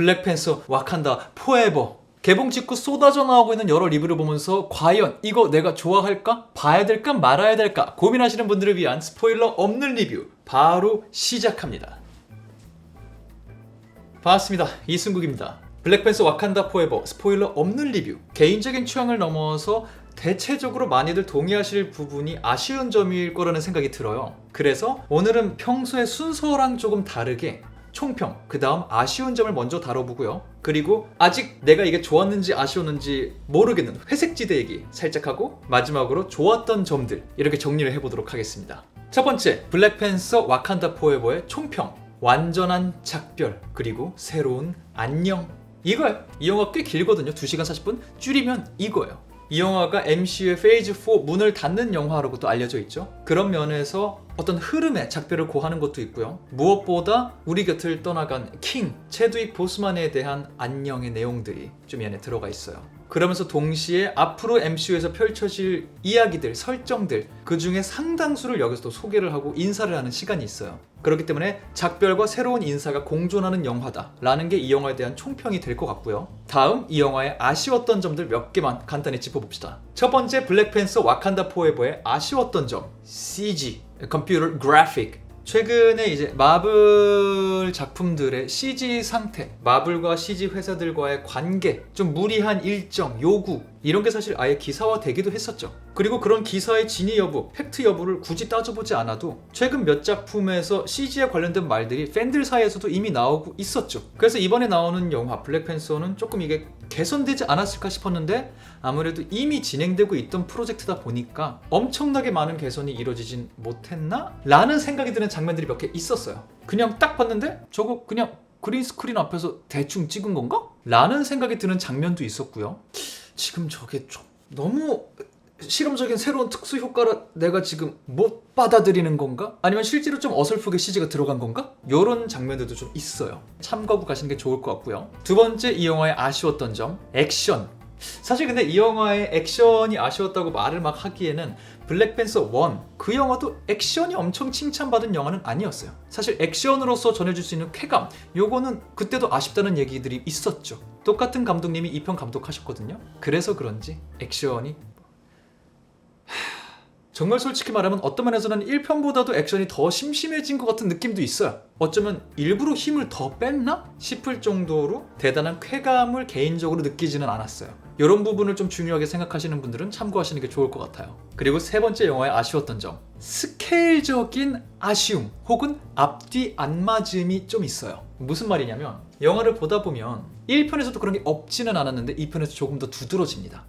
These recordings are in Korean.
블랙팬서 와칸다 포에버 개봉 직후 쏟아져 나오고 있는 여러 리뷰를 보면서 과연 이거 내가 좋아할까? 봐야 될까 말아야 될까? 고민하시는 분들을 위한 스포일러 없는 리뷰 바로 시작합니다. 반갑습니다. 이승국입니다. 블랙팬서 와칸다 포에버 스포일러 없는 리뷰. 개인적인 취향을 넘어서 대체적으로 많이들 동의하실 부분이 아쉬운 점일 거라는 생각이 들어요. 그래서 오늘은 평소의 순서랑 조금 다르게 총평, 그 다음 아쉬운 점을 먼저 다뤄보고요. 그리고 아직 내가 이게 좋았는지 아쉬웠는지 모르겠는 회색지대 얘기 살짝 하고 마지막으로 좋았던 점들 이렇게 정리를 해보도록 하겠습니다. 첫 번째, 블랙팬서 와칸다 포에버의 총평. 완전한 작별, 그리고 새로운 안녕. 이거예요. 이 영화 꽤 길거든요. 2시간 40분. 줄이면 이거예요. 이 영화가 MCU의 페이즈 4 문을 닫는 영화라고도 알려져 있죠. 그런 면에서 어떤 흐름의 작별을 고하는 것도 있고요. 무엇보다 우리 곁을 떠나간 킹, 체드윅 보스만에 대한 안녕의 내용들이 좀 이 안에 들어가 있어요. 그러면서 동시에 앞으로 MCU에서 펼쳐질 이야기들, 설정들 그 중에 상당수를 여기서 또 소개를 하고 인사를 하는 시간이 있어요. 그렇기 때문에 작별과 새로운 인사가 공존하는 영화다 라는 게 이 영화에 대한 총평이 될 것 같고요. 다음 이 영화의 아쉬웠던 점들 몇 개만 간단히 짚어봅시다. 첫 번째, 블랙팬서 와칸다 포에버의 아쉬웠던 점. CG, 컴퓨터 그래픽. 최근에 이제 마블 작품들의 CG 상태, 마블과 CG 회사들과의 관계, 좀 무리한 일정, 요구 이런 게 사실 아예 기사화되기도 했었죠. 그리고 그런 기사의 진위 여부, 팩트 여부를 굳이 따져보지 않아도 최근 몇 작품에서 CG에 관련된 말들이 팬들 사이에서도 이미 나오고 있었죠. 그래서 이번에 나오는 영화 블랙팬서는 조금 이게 개선되지 않았을까 싶었는데 아무래도 이미 진행되고 있던 프로젝트다 보니까 엄청나게 많은 개선이 이루어지진 못했나? 라는 생각이 드는 장면들이 몇 개 있었어요. 그냥 딱 봤는데 저거 그냥 그린 스크린 앞에서 대충 찍은 건가? 라는 생각이 드는 장면도 있었고요. 지금 저게 좀 너무 실험적인 새로운 특수 효과를 내가 지금 못 받아들이는 건가? 아니면 실제로 좀 어설프게 CG가 들어간 건가? 이런 장면들도 좀 있어요. 참고하고 가시는 게 좋을 것 같고요. 두 번째, 이 영화의 아쉬웠던 점, 액션. 사실 근데 이 영화의 액션이 아쉬웠다고 말을 막 하기에는 블랙팬서 1, 그 영화도 액션이 엄청 칭찬받은 영화는 아니었어요. 사실 액션으로서 전해줄 수 있는 쾌감, 요거는 그때도 아쉽다는 얘기들이 있었죠. 똑같은 감독님이 2편 감독하셨거든요. 그래서 그런지 액션이 정말 솔직히 말하면 어떤 면에서는 1편보다도 액션이 더 심심해진 것 같은 느낌도 있어요. 어쩌면 일부러 힘을 더 뺐나? 싶을 정도로 대단한 쾌감을 개인적으로 느끼지는 않았어요. 이런 부분을 좀 중요하게 생각하시는 분들은 참고하시는 게 좋을 것 같아요. 그리고 세 번째, 영화의 아쉬웠던 점. 스케일적인 아쉬움 혹은 앞뒤 안 맞음이 좀 있어요. 무슨 말이냐면 영화를 보다 보면 1편에서도 그런 게 없지는 않았는데 2편에서 조금 더 두드러집니다.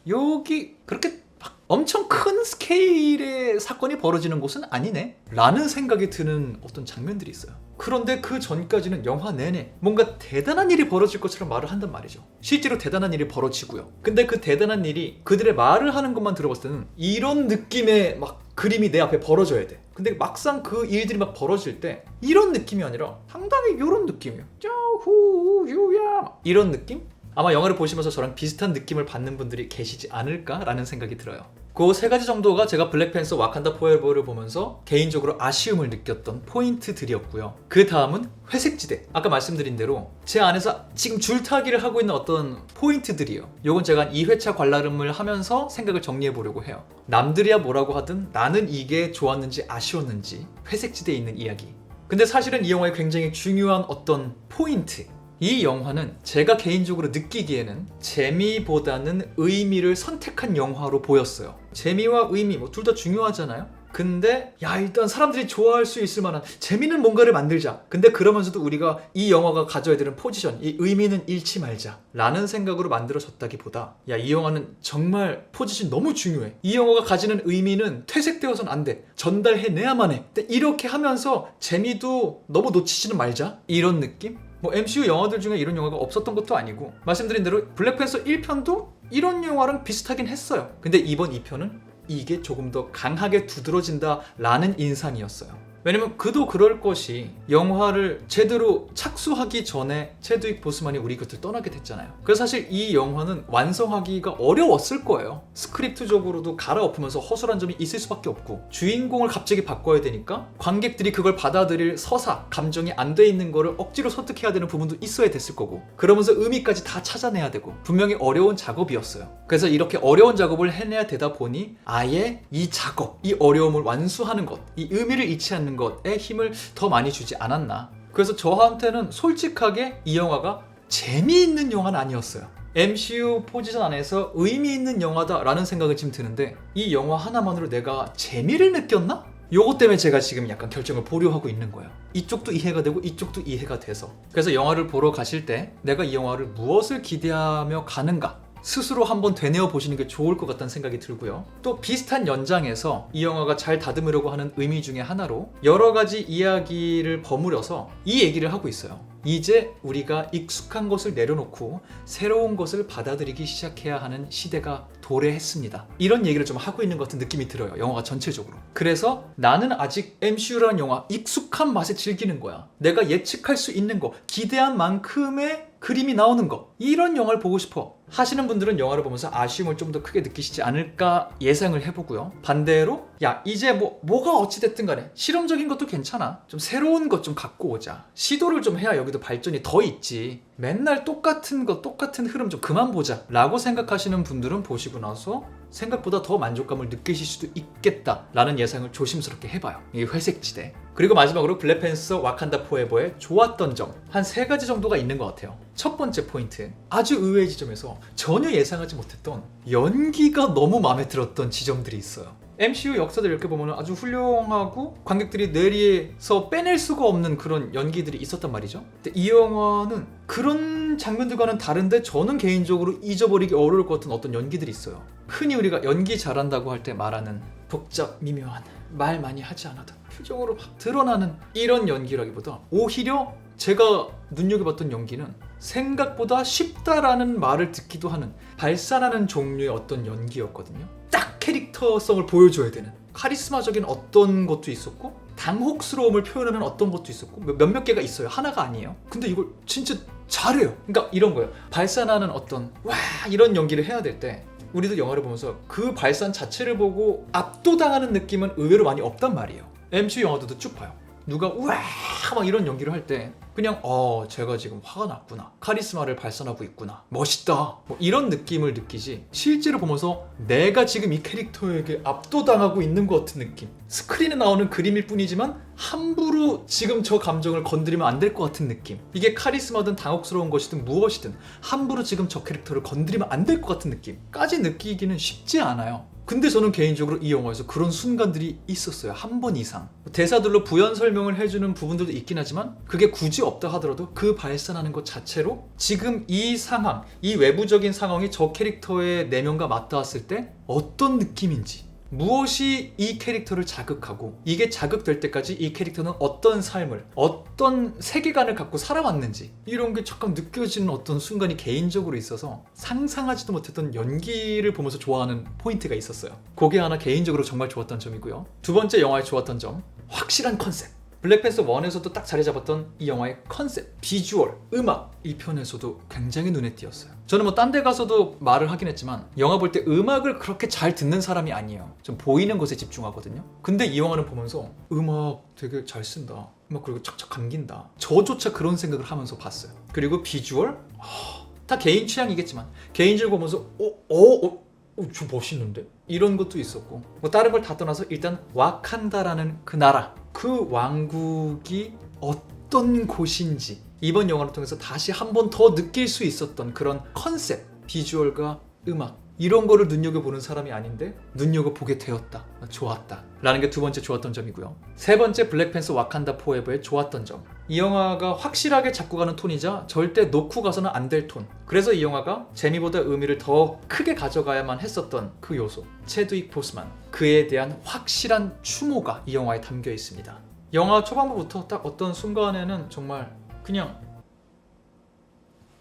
여기 그렇게 엄청 큰 스케일의 사건이 벌어지는 곳은 아니네 라는 생각이 드는 어떤 장면들이 있어요. 그런데 그 전까지는 영화 내내 뭔가 대단한 일이 벌어질 것처럼 말을 한단 말이죠. 실제로 대단한 일이 벌어지고요. 근데 그 대단한 일이 그들의 말을 하는 것만 들어봤을 때는 이런 느낌의 막 그림이 내 앞에 벌어져야 돼. 근데 막상 그 일들이 막 벌어질 때 이런 느낌이 아니라 상당히 이런 느낌이에요. 짜후 유야 이런 느낌? 아마 영화를 보시면서 저랑 비슷한 느낌을 받는 분들이 계시지 않을까라는 생각이 들어요. 그 세 가지 정도가 제가 블랙팬서 와칸다 포에버를 보면서 개인적으로 아쉬움을 느꼈던 포인트들이었고요. 그 다음은 회색지대. 아까 말씀드린 대로 제 안에서 지금 줄타기를 하고 있는 어떤 포인트들이에요. 요건 제가 한 2회차 관람을 하면서 생각을 정리해 보려고 해요. 남들이야 뭐라고 하든 나는 이게 좋았는지 아쉬웠는지 회색지대에 있는 이야기. 근데 사실은 이 영화의 굉장히 중요한 어떤 포인트, 이 영화는 제가 개인적으로 느끼기에는 재미보다는 의미를 선택한 영화로 보였어요. 재미와 의미 둘 다 중요하잖아요. 근데 일단 사람들이 좋아할 수 있을 만한 재미는 뭔가를 만들자. 근데 그러면서도 우리가 이 영화가 가져야 되는 포지션, 이 의미는 잃지 말자 라는 생각으로 만들어졌다기보다 이 영화는 정말 포지션이 너무 중요해. 이 영화가 가지는 의미는 퇴색되어서는 안 돼. 전달해내야만 해. 근데 이렇게 하면서 재미도 너무 놓치지는 말자. 이런 느낌? MCU 영화들 중에 이런 영화가 없었던 것도 아니고 말씀드린 대로 블랙팬서 1편도 이런 영화랑 비슷하긴 했어요. 근데 이번 2편은 이게 조금 더 강하게 두드러진다 라는 인상이었어요. 왜냐면 그도 그럴 것이 영화를 제대로 착수하기 전에 체드윅 보스만이 우리 곁을 떠나게 됐잖아요. 그래서 사실 이 영화는 완성하기가 어려웠을 거예요. 스크립트적으로도 갈아엎으면서 허술한 점이 있을 수밖에 없고, 주인공을 갑자기 바꿔야 되니까 관객들이 그걸 받아들일 서사, 감정이 안 돼 있는 거를 억지로 설득해야 되는 부분도 있어야 됐을 거고, 그러면서 의미까지 다 찾아내야 되고, 분명히 어려운 작업이었어요. 그래서 이렇게 어려운 작업을 해내야 되다 보니 아예 이 작업, 이 어려움을 완수하는 것, 이 의미를 잃지 않는 것에 힘을 더 많이 주지 않았나. 그래서 저한테는 솔직하게 이 영화가 재미있는 영화는 아니었어요. MCU 포지션 안에서 의미 있는 영화다라는 생각은 지금 드는데, 이 영화 하나만으로 내가 재미를 느꼈나? 요것 때문에 제가 지금 약간 결정을 보류하고 있는 거예요. 이쪽도 이해가 되고 이쪽도 이해가 돼서. 그래서 영화를 보러 가실 때 내가 이 영화를 무엇을 기대하며 가는가, 스스로 한번 되뇌어 보시는 게 좋을 것 같다는 생각이 들고요. 또 비슷한 연장에서 이 영화가 잘 다듬으려고 하는 의미 중에 하나로 여러 가지 이야기를 버무려서 이 얘기를 하고 있어요. 이제 우리가 익숙한 것을 내려놓고 새로운 것을 받아들이기 시작해야 하는 시대가 도래했습니다. 이런 얘기를 좀 하고 있는 것 같은 느낌이 들어요. 영화가 전체적으로. 그래서 나는 아직 MCU라는 영화 익숙한 맛에 즐기는 거야. 내가 예측할 수 있는 거, 기대한 만큼의 그림이 나오는 거, 이런 영화를 보고 싶어 하시는 분들은 영화를 보면서 아쉬움을 좀 더 크게 느끼시지 않을까 예상을 해보고요. 반대로 야, 이제 뭐가 어찌됐든 간에 실험적인 것도 괜찮아, 좀 새로운 것 좀 갖고 오자, 시도를 좀 해야 여기도 발전이 더 있지, 맨날 똑같은 거 똑같은 흐름 좀 그만 보자 라고 생각하시는 분들은 보시고 나서 생각보다 더 만족감을 느끼실 수도 있겠다라는 예상을 조심스럽게 해봐요. 이 회색지대. 그리고 마지막으로 블랙팬서 와칸다 포에버의 좋았던 점 한 3가지 정도가 있는 것 같아요. 첫 번째 포인트, 아주 의외의 지점에서 전혀 예상하지 못했던 연기가 너무 마음에 들었던 지점들이 있어요. MCU 역사들 이렇게 보면 아주 훌륭하고 관객들이 뇌리에서 빼낼 수가 없는 그런 연기들이 있었단 말이죠. 근데 이 영화는 그런 장면들과는 다른데 저는 개인적으로 잊어버리기 어려울 것 같은 어떤 연기들이 있어요. 흔히 우리가 연기 잘한다고 할 때 말하는 복잡 미묘한, 말 많이 하지 않아도 표정으로 막 드러나는 이런 연기라기보다 오히려 제가 눈여겨봤던 연기는 생각보다 쉽다라는 말을 듣기도 하는, 발산하는 종류의 어떤 연기였거든요. 딱 캐릭터성을 보여줘야 되는 카리스마적인 어떤 것도 있었고, 당혹스러움을 표현하는 어떤 것도 있었고, 몇몇 개가 있어요. 하나가 아니에요. 근데 이걸 진짜 잘해요. 그러니까 이런 거예요. 발산하는 어떤 와 이런 연기를 해야 될 때 우리도 영화를 보면서 그 발산 자체를 보고 압도당하는 느낌은 의외로 많이 없단 말이에요. MCU 영화들도 쭉 봐요. 누가 우와 막 이런 연기를 할 때 그냥 제가 지금 화가 났구나, 카리스마를 발산하고 있구나, 멋있다, 뭐 이런 느낌을 느끼지, 실제로 보면서 내가 지금 이 캐릭터에게 압도당하고 있는 것 같은 느낌, 스크린에 나오는 그림일 뿐이지만 함부로 지금 저 감정을 건드리면 안 될 것 같은 느낌, 이게 카리스마든 당혹스러운 것이든 무엇이든 함부로 지금 저 캐릭터를 건드리면 안 될 것 같은 느낌까지 느끼기는 쉽지 않아요. 근데 저는 개인적으로 이 영화에서 그런 순간들이 있었어요. 한 번 이상. 대사들로 부연 설명을 해주는 부분들도 있긴 하지만 그게 굳이 없다 하더라도 그 발산하는 것 자체로 지금 이 상황, 이 외부적인 상황이 저 캐릭터의 내면과 맞닿았을 때 어떤 느낌인지, 무엇이 이 캐릭터를 자극하고 이게 자극될 때까지 이 캐릭터는 어떤 삶을, 어떤 세계관을 갖고 살아왔는지, 이런 게 잠깐 느껴지는 어떤 순간이 개인적으로 있어서 상상하지도 못했던 연기를 보면서 좋아하는 포인트가 있었어요. 그게 하나 개인적으로 정말 좋았던 점이고요. 두 번째 영화의 좋았던 점, 확실한 컨셉. 블랙팬서 1에서도 딱 자리 잡았던 이 영화의 컨셉, 비주얼, 음악, 이 편에서도 굉장히 눈에 띄었어요. 저는 뭐 딴 데 가서도 말을 하긴 했지만 영화 볼 때 음악을 그렇게 잘 듣는 사람이 아니에요. 좀 보이는 것에 집중하거든요. 근데 이 영화는 보면서 음악 되게 잘 쓴다, 음악 그리고 착착 감긴다, 저조차 그런 생각을 하면서 봤어요. 그리고 비주얼? 다 개인 취향이겠지만 개인적으로 보면서 저 멋있는데? 이런 것도 있었고, 뭐 다른 걸 다 떠나서 일단 와칸다라는 그 나라, 그 왕국이 어떤 곳인지 이번 영화를 통해서 다시 한 번 더 느낄 수 있었던 그런 컨셉, 비주얼과 음악, 이런 거를 눈여겨보는 사람이 아닌데 눈여겨보게 되었다, 좋았다 라는 게 두 번째 좋았던 점이고요. 세 번째, 블랙팬서 와칸다 포에버의 좋았던 점, 이 영화가 확실하게 잡고 가는 톤이자 절대 놓고 가서는 안 될 톤, 그래서 이 영화가 재미보다 의미를 더 크게 가져가야만 했었던 그 요소, 체드윅 보스만, 그에 대한 확실한 추모가 이 영화에 담겨 있습니다. 영화 초반부부터 딱 어떤 순간에는 정말 그냥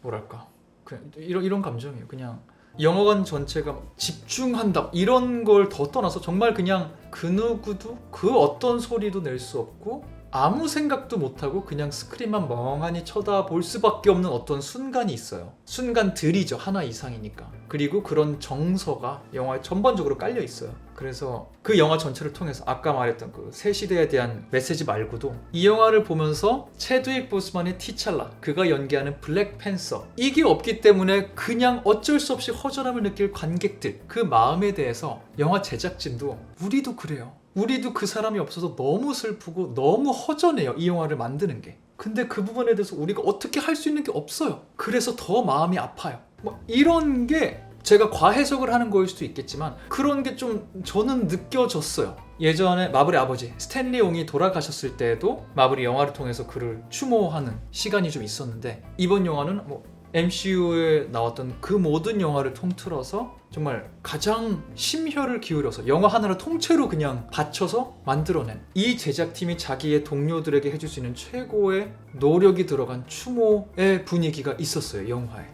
뭐랄까, 그냥 이런 감정이에요. 그냥 영화관 전체가 막 집중한다 이런 걸 더 떠나서 정말 그냥 그 누구도 그 어떤 소리도 낼 수 없고 아무 생각도 못하고 그냥 스크린만 멍하니 쳐다볼 수밖에 없는 어떤 순간이 있어요. 순간들이죠. 하나 이상이니까. 그리고 그런 정서가 영화에 전반적으로 깔려 있어요. 그래서 그 영화 전체를 통해서 아까 말했던 그 새 시대에 대한 메시지 말고도 이 영화를 보면서 체드윅 보스만의 티찰라, 그가 연기하는 블랙팬서, 이게 없기 때문에 그냥 어쩔 수 없이 허전함을 느낄 관객들, 그 마음에 대해서 영화 제작진도 우리도 그래요. 우리도 그 사람이 없어서 너무 슬프고 너무 허전해요. 이 영화를 만드는 게. 근데 그 부분에 대해서 우리가 어떻게 할 수 있는 게 없어요. 그래서 더 마음이 아파요. 뭐 이런 게 제가 과해석을 하는 거일 수도 있겠지만 그런 게 좀 저는 느껴졌어요. 예전에 마블의 아버지 스탠리 용이 돌아가셨을 때에도 마블이 영화를 통해서 그를 추모하는 시간이 좀 있었는데 이번 영화는 뭐 MCU에 나왔던 그 모든 영화를 통틀어서 정말 가장 심혈을 기울여서 영화 하나를 통째로 그냥 바쳐서 만들어낸 이 제작팀이 자기의 동료들에게 해줄 수 있는 최고의 노력이 들어간 추모의 분위기가 있었어요. 영화에.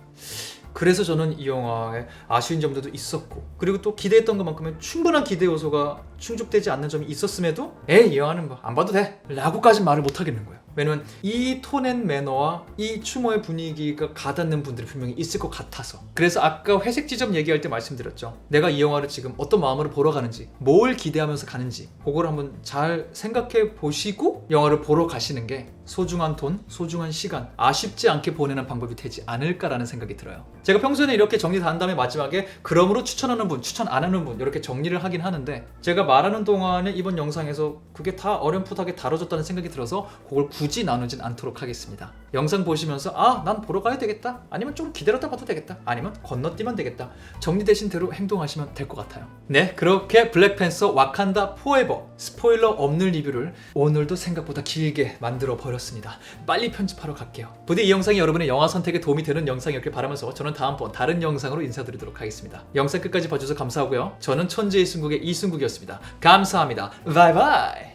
그래서 저는 이 영화에 아쉬운 점들도 있었고, 그리고 또 기대했던 것만큼은 충분한 기대 요소가 충족되지 않는 점이 있었음에도 이 영화는 뭐 안 봐도 돼 라고까지는 말을 못 하겠는 거예요. 왜냐면 이 톤앤 매너와 이 추모의 분위기가 가닿는 분들이 분명히 있을 것 같아서. 그래서 아까 회색 지점 얘기할 때 말씀드렸죠. 내가 이 영화를 지금 어떤 마음으로 보러 가는지, 뭘 기대하면서 가는지 그걸 한번 잘 생각해 보시고 영화를 보러 가시는 게 소중한 돈, 소중한 시간, 아쉽지 않게 보내는 방법이 되지 않을까라는 생각이 들어요. 제가 평소에는 이렇게 정리 다 한 다음에 마지막에 그러므로 추천하는 분, 추천 안 하는 분 이렇게 정리를 하긴 하는데, 제가 말하는 동안에 이번 영상에서 그게 다 어렴풋하게 다뤄졌다는 생각이 들어서 그걸 굳이 나누진 않도록 하겠습니다. 영상 보시면서 난 보러 가야 되겠다, 아니면 좀 기다렸다 봐도 되겠다, 아니면 건너뛰면 되겠다, 정리되신 대로 행동하시면 될 것 같아요. 네, 그렇게 블랙팬서 와칸다 포에버 스포일러 없는 리뷰를 오늘도 생각보다 길게 만들어 버렸습니다. 빨리 편집하러 갈게요. 부디 이 영상이 여러분의 영화 선택에 도움이 되는 영상이었길 바라면서 저는 다음번 다른 영상으로 인사드리도록 하겠습니다. 영상 끝까지 봐주셔서 감사하고요. 저는 천재의 승국의 이승국이었습니다. 감사합니다. 바이바이.